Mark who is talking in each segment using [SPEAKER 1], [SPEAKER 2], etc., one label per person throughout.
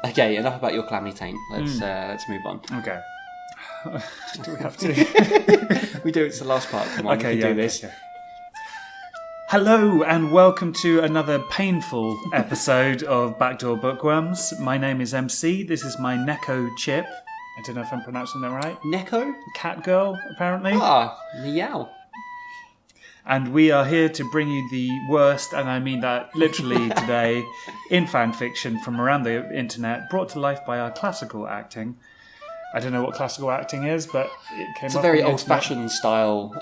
[SPEAKER 1] Okay, enough about your clammy taint. Let's move on.
[SPEAKER 2] Okay. Do we have to?
[SPEAKER 1] We do. It's the last part. Come on, we can do this.
[SPEAKER 2] Okay. Hello and welcome to another painful episode of Backdoor Bookworms. My name is MC. This is my Neko Chip. I don't know if I'm pronouncing that right.
[SPEAKER 1] Neko?
[SPEAKER 2] Cat girl, apparently.
[SPEAKER 1] Ah, meow.
[SPEAKER 2] And we are here to bring you the worst, and I mean that literally today, in fan fiction from around the internet, brought to life by our classical acting. I don't know what classical acting is, but it came up.
[SPEAKER 1] It's a very old-fashioned style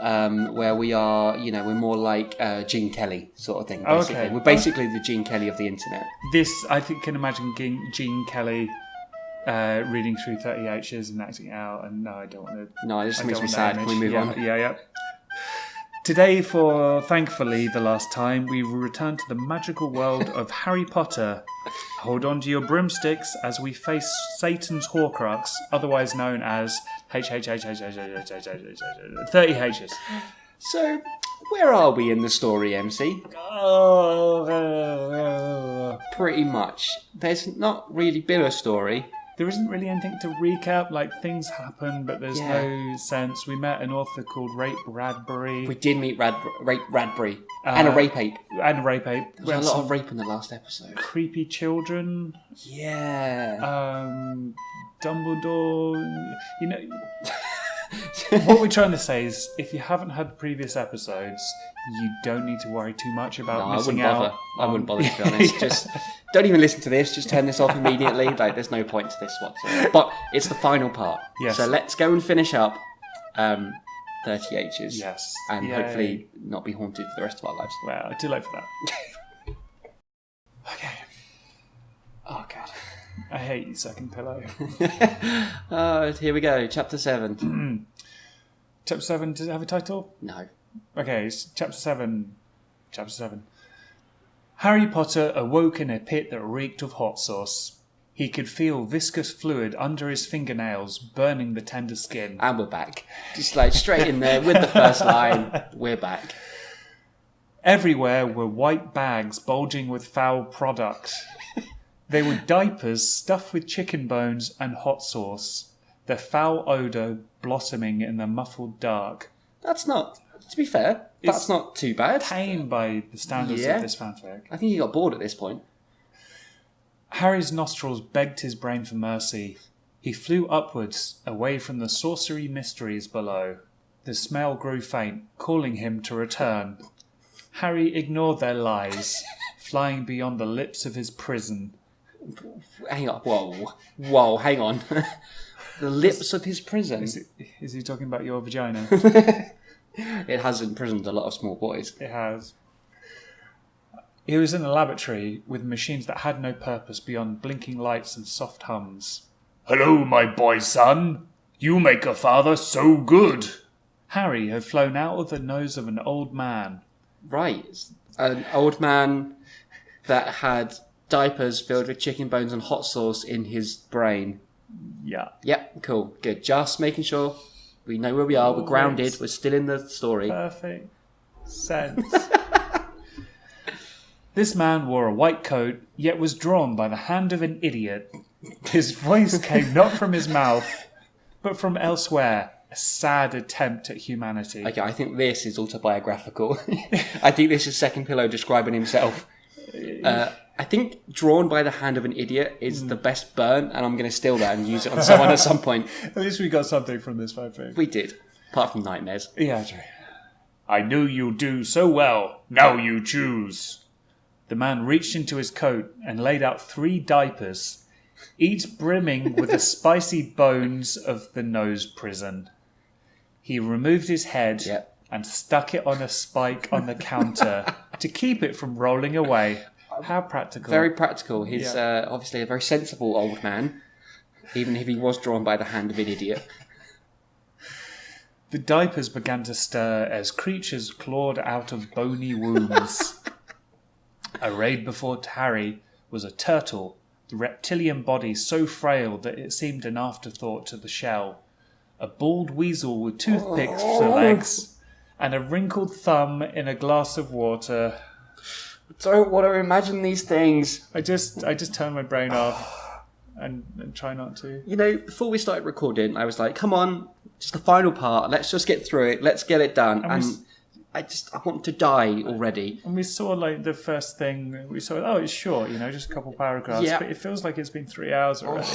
[SPEAKER 1] where we are, we're more like Gene Kelly sort of thing, basically.
[SPEAKER 2] Okay.
[SPEAKER 1] We're basically the Gene Kelly of the internet.
[SPEAKER 2] This, I think, can imagine Gene Kelly reading through 30 H's and acting it out, and no, I don't want to...
[SPEAKER 1] No, it just makes me sad. Can we move on?
[SPEAKER 2] Yeah. Today, for thankfully the last time, we will return to the magical world of Harry Potter. Hold on to your broomsticks as we face Satan's Horcrux, otherwise known as 30 H's.
[SPEAKER 1] So, where are we in the story, MC? Pretty much. There's not really been a story.
[SPEAKER 2] There isn't really anything to recap, like things happen, but there's no sense. We met an author called Rape Bradbury.
[SPEAKER 1] We did meet Rape Bradbury. And a rape ape.
[SPEAKER 2] And a rape ape.
[SPEAKER 1] There was a lot of rape in the last episode.
[SPEAKER 2] Creepy children.
[SPEAKER 1] Yeah.
[SPEAKER 2] Dumbledore. What we're trying to say is, if you haven't had previous episodes, you don't need to worry too much about missing out.
[SPEAKER 1] I wouldn't bother, to be honest. Just don't even listen to this. Just turn this off immediately. Like, there's no point to this whatsoever. But it's the final part.
[SPEAKER 2] Yes.
[SPEAKER 1] So let's go and finish up 30 H's.
[SPEAKER 2] Yes.
[SPEAKER 1] And hopefully not be haunted for the rest of our lives.
[SPEAKER 2] Well, too late for that. Okay.
[SPEAKER 1] Oh, God.
[SPEAKER 2] I hate you, second pillow.
[SPEAKER 1] Here we go. Chapter 7.
[SPEAKER 2] Chapter 7, does it have a title?
[SPEAKER 1] No.
[SPEAKER 2] Okay, it's Chapter 7. Chapter 7. Harry Potter awoke in a pit that reeked of hot sauce. He could feel viscous fluid under his fingernails, burning the tender skin.
[SPEAKER 1] And we're back. Just like straight in there with the first line. We're back.
[SPEAKER 2] Everywhere were white bags bulging with foul product. They were diapers stuffed with chicken bones and hot sauce, their foul odour blossoming in the muffled dark.
[SPEAKER 1] That's not, to be fair, that's not too bad.
[SPEAKER 2] Tame by the standards of this fanfic.
[SPEAKER 1] I think he got bored at this point.
[SPEAKER 2] Harry's nostrils begged his brain for mercy. He flew upwards, away from the sorcery mysteries below. The smell grew faint, calling him to return. Harry ignored their lies, flying beyond the lips of his prison.
[SPEAKER 1] Hang on, whoa, hang on. The lips of his prison.
[SPEAKER 2] Is he talking about your vagina?
[SPEAKER 1] It has imprisoned a lot of small boys.
[SPEAKER 2] It has. He was in a laboratory with machines that had no purpose beyond blinking lights and soft hums.
[SPEAKER 3] Hello, my boy son. You make a father so good.
[SPEAKER 2] Harry had flown out of the nose of an old man.
[SPEAKER 1] Right. An old man that had diapers filled with chicken bones and hot sauce in his brain.
[SPEAKER 2] Yeah.
[SPEAKER 1] Yep, cool. Good. Just making sure we know where we are. We're grounded. We're still in the story.
[SPEAKER 2] Perfect sense. This man wore a white coat, yet was drawn by the hand of an idiot. His voice came not from his mouth, but from elsewhere. A sad attempt at humanity.
[SPEAKER 1] Okay, I think this is autobiographical. I think this is Second Pillow describing himself. I think drawn by the hand of an idiot is the best burn, and I'm going to steal that and use it on someone at some point.
[SPEAKER 2] At least we got something from this fanfic.
[SPEAKER 1] We did. Apart from nightmares.
[SPEAKER 2] Yeah, true.
[SPEAKER 3] I knew you'd do so well. Now you choose.
[SPEAKER 2] The man reached into his coat and laid out 3 diapers, each brimming with the spicy bones of the nose prison. He removed his head and stuck it on a spike on the counter to keep it from rolling away. How practical.
[SPEAKER 1] Very practical. He's obviously a very sensible old man, even if he was drawn by the hand of an idiot.
[SPEAKER 2] The diapers began to stir as creatures clawed out of bony wombs. Arrayed before Harry was a turtle, the reptilian body so frail that it seemed an afterthought to the shell. A bald weasel with toothpicks for legs, and a wrinkled thumb in a glass of water.
[SPEAKER 1] Don't want to imagine these things.
[SPEAKER 2] I just turned my brain off. and try not to.
[SPEAKER 1] You know, before we started recording, I was like, come on, just the final part. Let's just get through it. Let's get it done. And I want to die already.
[SPEAKER 2] And we saw like the first thing, we saw, it's short, just a couple paragraphs.
[SPEAKER 1] Yeah.
[SPEAKER 2] But it feels like it's been 3 hours already.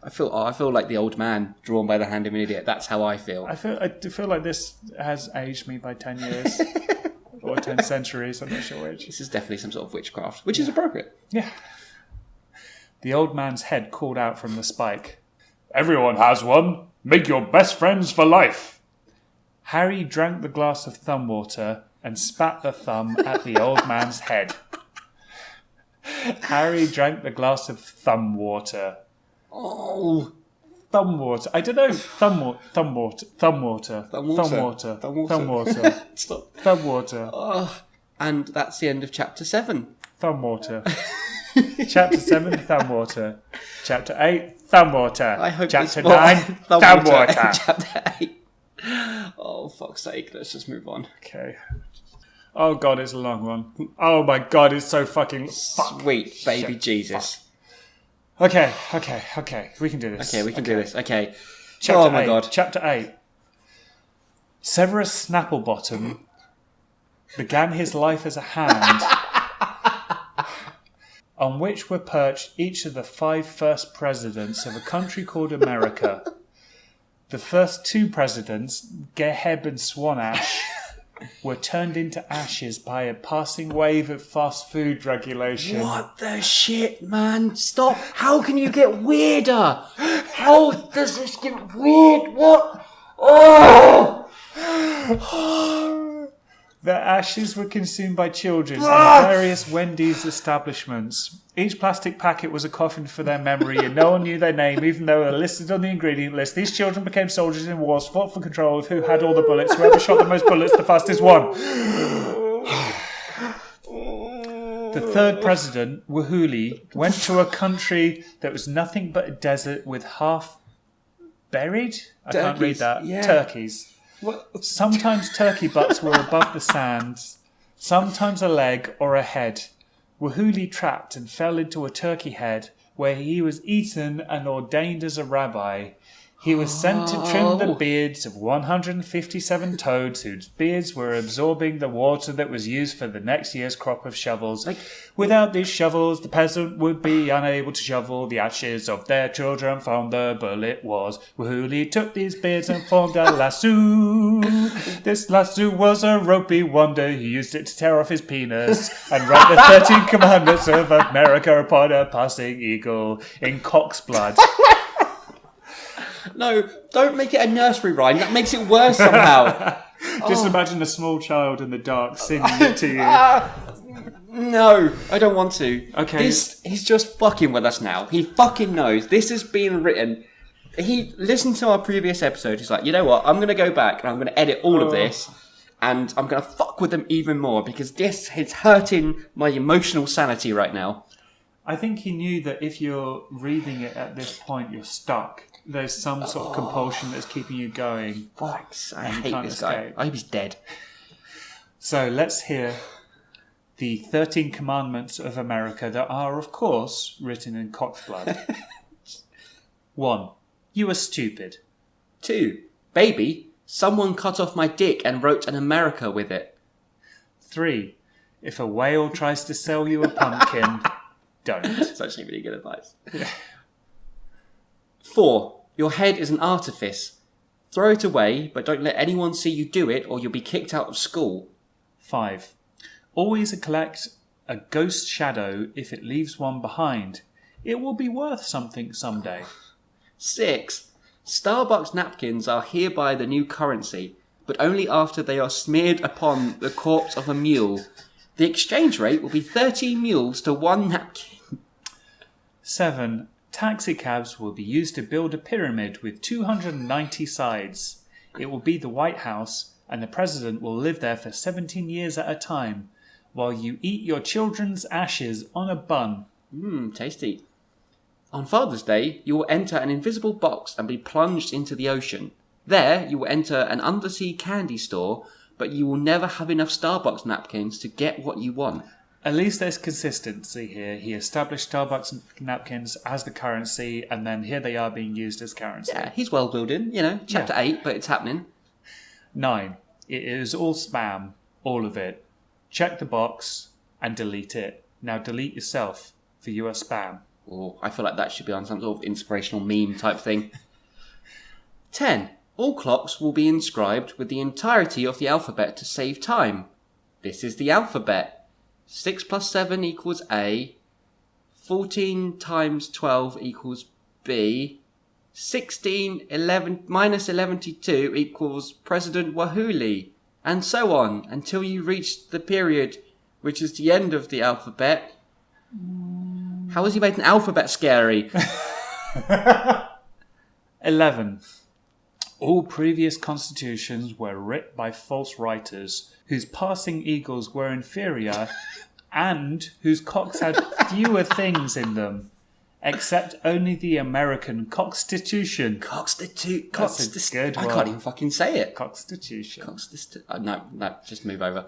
[SPEAKER 1] I feel like the old man drawn by the hand of an idiot. That's how I feel.
[SPEAKER 2] I do feel like this has aged me by 10 years. Or 10 centuries, I'm not sure which.
[SPEAKER 1] This is definitely some sort of witchcraft, which is appropriate.
[SPEAKER 2] Yeah. The old man's head called out from the spike.
[SPEAKER 3] Everyone has one. Make your best friends for life.
[SPEAKER 2] Harry drank the glass of thumb water and spat the thumb at the old man's head. Harry drank the glass of thumb water.
[SPEAKER 1] Oh,
[SPEAKER 2] thumb water. I don't know. Thumb water.
[SPEAKER 1] Stop.
[SPEAKER 2] Thumb water.
[SPEAKER 1] Oh, and that's the end of chapter 7.
[SPEAKER 2] Thumb water. Chapter 7, thumb water. Chapter 8, thumb water.
[SPEAKER 1] I hope
[SPEAKER 2] Chapter
[SPEAKER 1] there's more
[SPEAKER 2] 9, thumb water.
[SPEAKER 1] Chapter 8. Oh, fuck's sake. Let's just move on.
[SPEAKER 2] Okay. Oh, God, it's a long one. Oh, my God, it's so fucking...
[SPEAKER 1] Sweet baby Jesus.
[SPEAKER 2] Okay. We can do this.
[SPEAKER 1] Okay, we can do this. Okay.
[SPEAKER 2] Chapter
[SPEAKER 1] my
[SPEAKER 2] 8.
[SPEAKER 1] God.
[SPEAKER 2] Chapter 8. Severus Snapplebottom began his life as a hand on which were perched each of the 5 first presidents of a country called America. The first 2 presidents, Geheb and Swanash, were turned into ashes by a passing wave of fast food regulation.
[SPEAKER 1] What the shit, man? Stop. How can you get weirder? How does this get weird? What? Oh!
[SPEAKER 2] The ashes were consumed by children in various Wendy's establishments. Each plastic packet was a coffin for their memory, and no one knew their name, even though they were listed on the ingredient list. These children became soldiers in wars, fought for control of who had all the bullets. Whoever shot the most bullets the fastest won. The third president, Wahuli, went to a country that was nothing but a desert with half buried? I can't read that.
[SPEAKER 1] Yeah.
[SPEAKER 2] Turkeys. What? Sometimes turkey butts were above the sand, sometimes a leg or a head. Wahuli trapped and fell into a turkey head, where he was eaten and ordained as a rabbi. He was sent to trim the beards of 157 toads whose beards were absorbing the water that was used for the next year's crop of shovels. Without these shovels, the peasant would be unable to shovel the ashes of their children from the bullet wars. Wahuli took these beards and formed a lasso. This lasso was a ropey wonder. He used it to tear off his penis and write the 13 commandments of America upon a passing eagle in cock's blood.
[SPEAKER 1] No, don't make it a nursery rhyme. That makes it worse somehow.
[SPEAKER 2] Just imagine a small child in the dark singing it to you.
[SPEAKER 1] No, I don't want to.
[SPEAKER 2] Okay.
[SPEAKER 1] He's just fucking with us now. He fucking knows. This has been written. He listened to our previous episode. He's like, you know what? I'm going to go back and I'm going to edit all of this. And I'm going to fuck with them even more because this is hurting my emotional sanity right now.
[SPEAKER 2] I think he knew that if you're reading it at this point, you're stuck. There's some sort of compulsion that's keeping you going.
[SPEAKER 1] Fuck, I hate this
[SPEAKER 2] escape.
[SPEAKER 1] guy. I hope he's dead.
[SPEAKER 2] So let's hear the 13 commandments of America that are, of course, written in cock's blood. 1. You are stupid.
[SPEAKER 1] 2. Baby, someone cut off my dick and wrote an America with it.
[SPEAKER 2] 3. If a whale tries to sell you a pumpkin, don't.
[SPEAKER 1] It's actually really good advice. 4. Your head is an artifice. Throw it away, but don't let anyone see you do it or you'll be kicked out of school.
[SPEAKER 2] 5. Always collect a ghost shadow if it leaves one behind. It will be worth something someday.
[SPEAKER 1] 6. Starbucks napkins are hereby the new currency, but only after they are smeared upon the corpse of a mule. The exchange rate will be 13 mules to 1 napkin.
[SPEAKER 2] 7. Taxicabs will be used to build a pyramid with 290 sides. It will be the White House, and the president will live there for 17 years at a time, while you eat your children's ashes on a bun.
[SPEAKER 1] Tasty. On Father's Day, you will enter an invisible box and be plunged into the ocean. There, you will enter an undersea candy store, but you will never have enough Starbucks napkins to get what you want.
[SPEAKER 2] At least there's consistency here. He established Starbucks napkins as the currency, and then here they are being used as currency.
[SPEAKER 1] Yeah, he's world building, chapter 8, but it's happening.
[SPEAKER 2] 9. It is all spam, all of it. Check the box and delete it. Now delete yourself, for you are spam.
[SPEAKER 1] Oh, I feel like that should be on some sort of inspirational meme type thing. 10. All clocks will be inscribed with the entirety of the alphabet to save time. This is the alphabet. 6 plus 7 equals A. 14 times 12 equals B. 16 minus 11 equals President Wahuli. And so on, until you reach the period which is the end of the alphabet. How has he made an alphabet scary?
[SPEAKER 2] 11. All previous constitutions were writ by false writers, whose passing eagles were inferior, and whose cocks had fewer things in them, except only the American Constitution.
[SPEAKER 1] That's a
[SPEAKER 2] good one.
[SPEAKER 1] I can't even fucking say it.
[SPEAKER 2] Constitution.
[SPEAKER 1] No, just move over.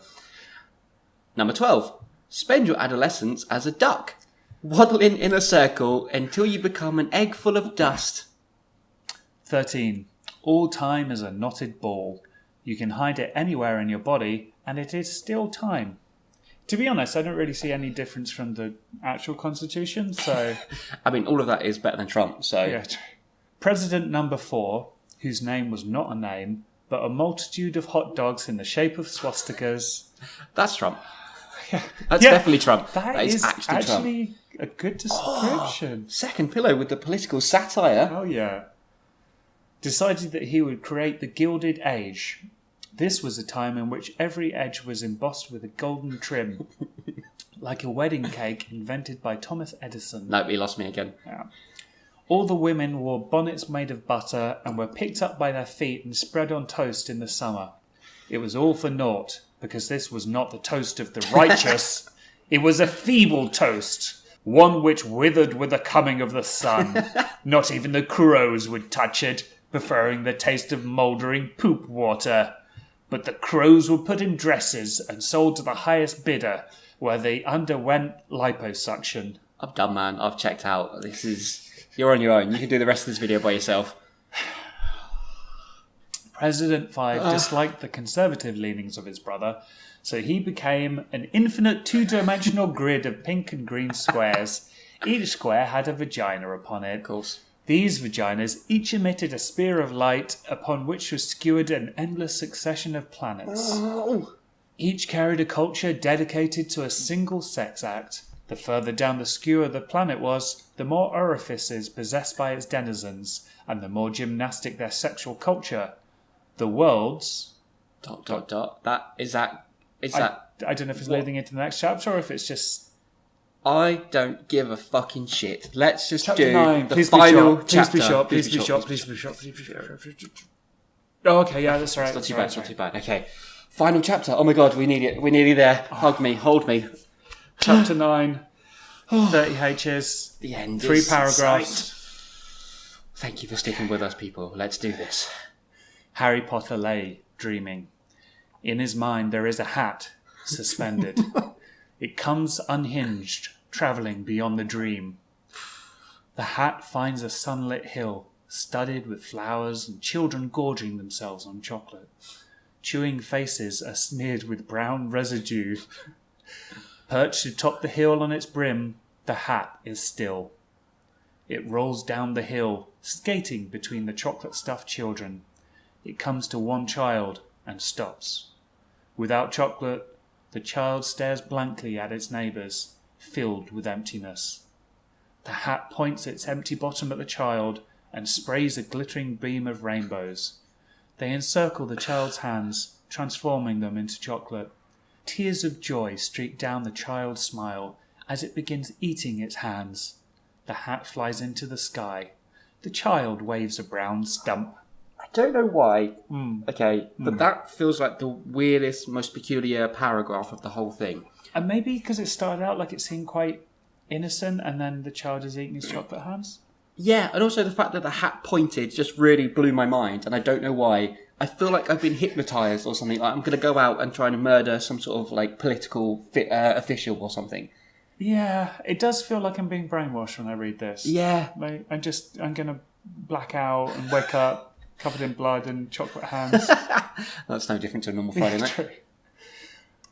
[SPEAKER 1] Number 12. Spend your adolescence as a duck. Waddle in a circle until you become an egg full of dust.
[SPEAKER 2] 13. All time is a knotted ball. You can hide it anywhere in your body, and it is still time. To be honest, I don't really see any difference from the actual Constitution, so...
[SPEAKER 1] I mean, all of that is better than Trump, so...
[SPEAKER 2] Yeah. President number 4, whose name was not a name, but a multitude of hot dogs in the shape of swastikas.
[SPEAKER 1] That's Trump. That's definitely Trump.
[SPEAKER 2] That is
[SPEAKER 1] actually Trump.
[SPEAKER 2] A good description.
[SPEAKER 1] Second pillow with the political satire.
[SPEAKER 2] Oh, yeah. Decided that he would create the Gilded Age. This was a time in which every edge was embossed with a golden trim, like a wedding cake invented by Thomas Edison.
[SPEAKER 1] No, he lost me again.
[SPEAKER 2] Yeah. All the women wore bonnets made of butter and were picked up by their feet and spread on toast in the summer. It was all for naught, because this was not the toast of the righteous. It was a feeble toast, one which withered with the coming of the sun. Not even the crows would touch it, preferring the taste of mouldering poop water. But the crows were put in dresses and sold to the highest bidder, where they underwent liposuction.
[SPEAKER 1] I'm done, man. I've checked out. You're on your own. You can do the rest of this video by yourself.
[SPEAKER 2] President 5 disliked the conservative leanings of his brother, so he became an infinite two-dimensional grid of pink and green squares. Each square had a vagina upon it.
[SPEAKER 1] Of course.
[SPEAKER 2] These vaginas each emitted a spear of light upon which was skewered an endless succession of planets.
[SPEAKER 1] Oh.
[SPEAKER 2] Each carried a culture dedicated to a single sex act. The further down the skewer the planet was, the more orifices possessed by its denizens, and the more gymnastic their sexual culture. The worlds... ... I don't know if it's leading into the next chapter or if it's just...
[SPEAKER 1] I don't give a fucking shit. Let's just
[SPEAKER 2] Chapter
[SPEAKER 1] do
[SPEAKER 2] 9.
[SPEAKER 1] the final chapter.
[SPEAKER 2] Please be short. Oh, okay, yeah, that's right.
[SPEAKER 1] It's not too bad. Okay. Final chapter. Oh my god, we need it. We're nearly there. Hug me. Hold me.
[SPEAKER 2] Chapter 9. 30 H's.
[SPEAKER 1] The end
[SPEAKER 2] 3
[SPEAKER 1] is
[SPEAKER 2] paragraphs.
[SPEAKER 1] Thank you for sticking with us, people. Let's do this.
[SPEAKER 2] Harry Potter lay, dreaming. In his mind there is a hat, suspended. It comes unhinged, travelling beyond the dream. The hat finds a sunlit hill, studded with flowers and children gorging themselves on chocolate. Chewing faces are smeared with brown residue. Perched atop the hill on its brim, the hat is still. It rolls down the hill, skating between the chocolate-stuffed children. It comes to one child and stops. Without chocolate, the child stares blankly at its neighbours, filled with emptiness. The hat points its empty bottom at the child and sprays a glittering beam of rainbows. They encircle the child's hands, transforming them into chocolate. Tears of joy streak down the child's smile as it begins eating its hands. The hat flies into the sky. The child waves a brown stump.
[SPEAKER 1] I don't know why. Okay, but that feels like the weirdest, most peculiar paragraph of the whole thing.
[SPEAKER 2] And maybe because it started out like it seemed quite innocent and then the child is eating his chocolate hands?
[SPEAKER 1] Yeah, and also the fact that the hat pointed just really blew my mind, and I don't know why. I feel like I've been hypnotized or something. Like I'm going to go out and try and murder some sort of like political official or something.
[SPEAKER 2] Yeah, it does feel like I'm being brainwashed when I read this.
[SPEAKER 1] Yeah.
[SPEAKER 2] Like, I'm going to black out and wake up covered in blood and chocolate hands.
[SPEAKER 1] That's no different to a normal Friday night.
[SPEAKER 2] True.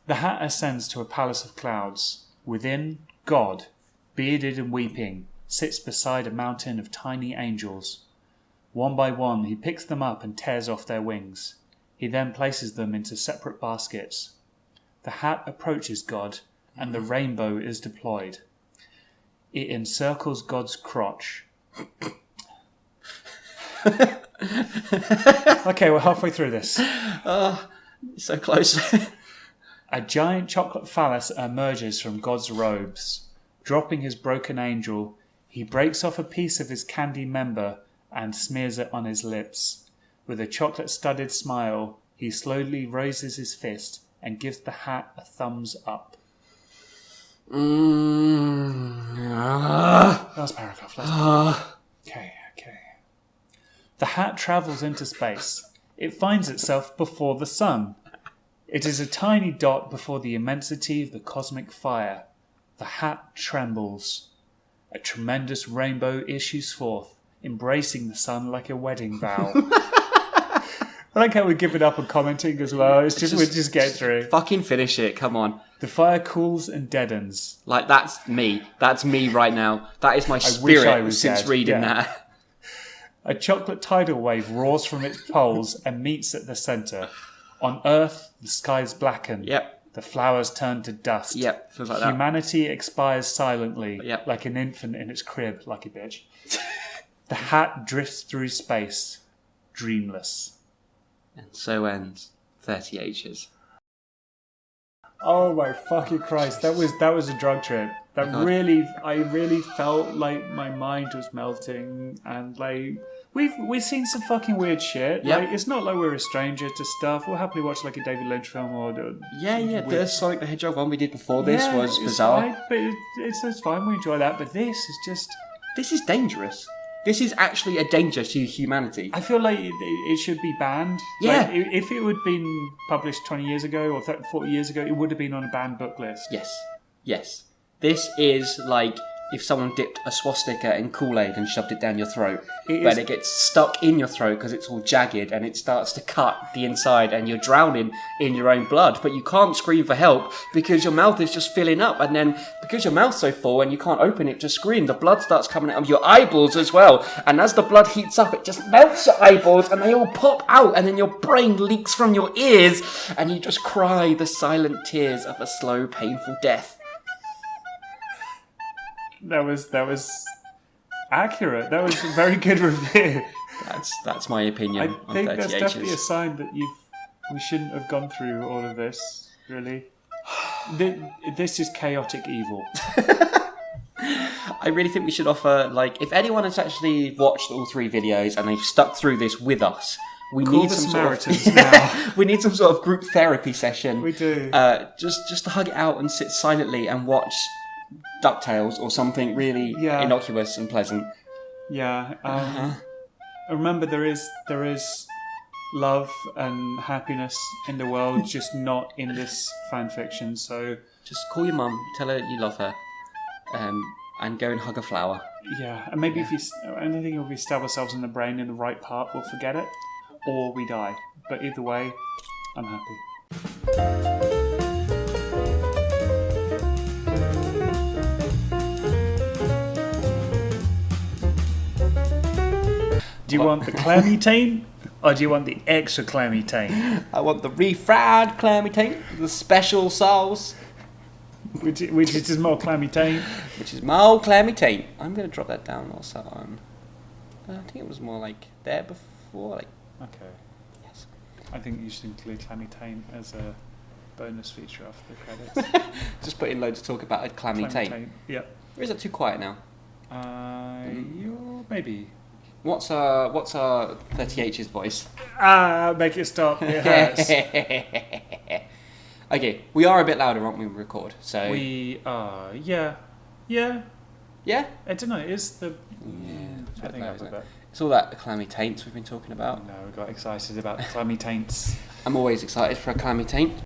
[SPEAKER 2] The hat ascends to a palace of clouds. Within, God, bearded and weeping, sits beside a mountain of tiny angels. One by one, he picks them up and tears off their wings. He then places them into separate baskets. The hat approaches God, and the rainbow is deployed. It encircles God's crotch. Okay, we're halfway through this.
[SPEAKER 1] Oh, so close.
[SPEAKER 2] A giant chocolate phallus emerges from God's robes. Dropping his broken angel, he breaks off a piece of his candy member and smears it on his lips. With a chocolate-studded smile, he slowly raises his fist and gives the hat a thumbs up. Last paragraph. Okay. The hat travels into space. It finds itself before the sun. It is a tiny dot before the immensity of the cosmic fire. The hat trembles. A tremendous rainbow issues forth, embracing the sun like a wedding vow. I like how we give it up on commenting as well. We just get through.
[SPEAKER 1] Fucking finish it, come on.
[SPEAKER 2] The fire cools and deadens.
[SPEAKER 1] Like, that's me. That's me right now. That is my
[SPEAKER 2] wish I
[SPEAKER 1] spirit
[SPEAKER 2] was
[SPEAKER 1] since
[SPEAKER 2] dead.
[SPEAKER 1] reading
[SPEAKER 2] Yeah.
[SPEAKER 1] that.
[SPEAKER 2] A chocolate tidal wave roars from its poles and meets at the centre. On Earth, the skies blacken.
[SPEAKER 1] Yep.
[SPEAKER 2] The flowers turn to dust.
[SPEAKER 1] Yep, feels like that.
[SPEAKER 2] Humanity expires silently,
[SPEAKER 1] Yep.
[SPEAKER 2] like an infant in its crib. Lucky bitch. The hat drifts through space, dreamless.
[SPEAKER 1] And so ends 30 H's.
[SPEAKER 2] Oh my fucking Christ! That was a drug trip. I really felt like my mind was melting, and like we've seen some fucking weird shit.
[SPEAKER 1] Yep.
[SPEAKER 2] Like, it's not like we're a stranger to stuff. We'll happily watch like a David Lynch film or
[SPEAKER 1] Yeah. The Sonic the Hedgehog one we did before this was
[SPEAKER 2] it's
[SPEAKER 1] bizarre.
[SPEAKER 2] fine, but it's fine. We enjoy that, but this is just.
[SPEAKER 1] This is dangerous. This is actually a danger to humanity.
[SPEAKER 2] I feel like it should be banned.
[SPEAKER 1] Yeah.
[SPEAKER 2] Like, if it would have been published 20 years ago or 30, 40 years ago, it would have been on a banned book list.
[SPEAKER 1] Yes. This is like if someone dipped a swastika in Kool-Aid and shoved it down your throat. But it gets stuck in your throat because it's all jagged and it starts to cut the inside and you're drowning in your own blood. But you can't scream for help because your mouth is just filling up. And then because your mouth's so full and you can't open it to scream, the blood starts coming out of your eyeballs as well. And as the blood heats up, it just melts your eyeballs and they all pop out. And then your brain leaks from your ears and you just cry the silent tears of a slow, painful death.
[SPEAKER 2] That was accurate. That was a very good review.
[SPEAKER 1] That's my opinion.
[SPEAKER 2] I think
[SPEAKER 1] on
[SPEAKER 2] that's
[SPEAKER 1] 30
[SPEAKER 2] definitely a
[SPEAKER 1] H's.
[SPEAKER 2] sign that we shouldn't have gone through all of this. Really, this is chaotic evil.
[SPEAKER 1] I really think we should offer, like, if anyone has actually watched all 3 videos and they've stuck through this with us, we
[SPEAKER 2] Call
[SPEAKER 1] need
[SPEAKER 2] the
[SPEAKER 1] some
[SPEAKER 2] Samaritans
[SPEAKER 1] sort of,
[SPEAKER 2] now.
[SPEAKER 1] we need some sort of group therapy session.
[SPEAKER 2] We do.
[SPEAKER 1] Just to hug it out and sit silently and watch DuckTales or something really innocuous and pleasant.
[SPEAKER 2] Yeah. Remember, there is love and happiness in the world, just not in this fan fiction. So
[SPEAKER 1] just call your mum, tell her you love her, and go and hug a flower.
[SPEAKER 2] Yeah, and maybe if we stab ourselves in the brain in the right part, we'll forget it, or we die. But either way, I'm happy. Do you want the clammy taint, or do you want the extra clammy taint?
[SPEAKER 1] I want the refried clammy taint, the special sauce,
[SPEAKER 2] Which is more clammy taint?
[SPEAKER 1] which is my old clammy taint. I'm going to drop that down also on. I think it was more like there before. Like,
[SPEAKER 2] Okay.
[SPEAKER 1] yes.
[SPEAKER 2] I think you should include clammy taint as a bonus feature after the credits.
[SPEAKER 1] Just put in loads of talk about a clammy taint.
[SPEAKER 2] Yeah.
[SPEAKER 1] Or is it too quiet now?
[SPEAKER 2] Maybe.
[SPEAKER 1] What's our 30H's voice?
[SPEAKER 2] Make it stop. It hurts.
[SPEAKER 1] Okay, we are a bit louder, aren't we, when we record? So
[SPEAKER 2] We are. Yeah.
[SPEAKER 1] yeah,
[SPEAKER 2] I don't know. Is the.
[SPEAKER 1] it's a
[SPEAKER 2] I
[SPEAKER 1] bit
[SPEAKER 2] think
[SPEAKER 1] loud,
[SPEAKER 2] that's a
[SPEAKER 1] isn't it?
[SPEAKER 2] bit.
[SPEAKER 1] It's all that clammy taints we've been talking about.
[SPEAKER 2] No, we got excited about clammy taints.
[SPEAKER 1] I'm always excited for a clammy taint.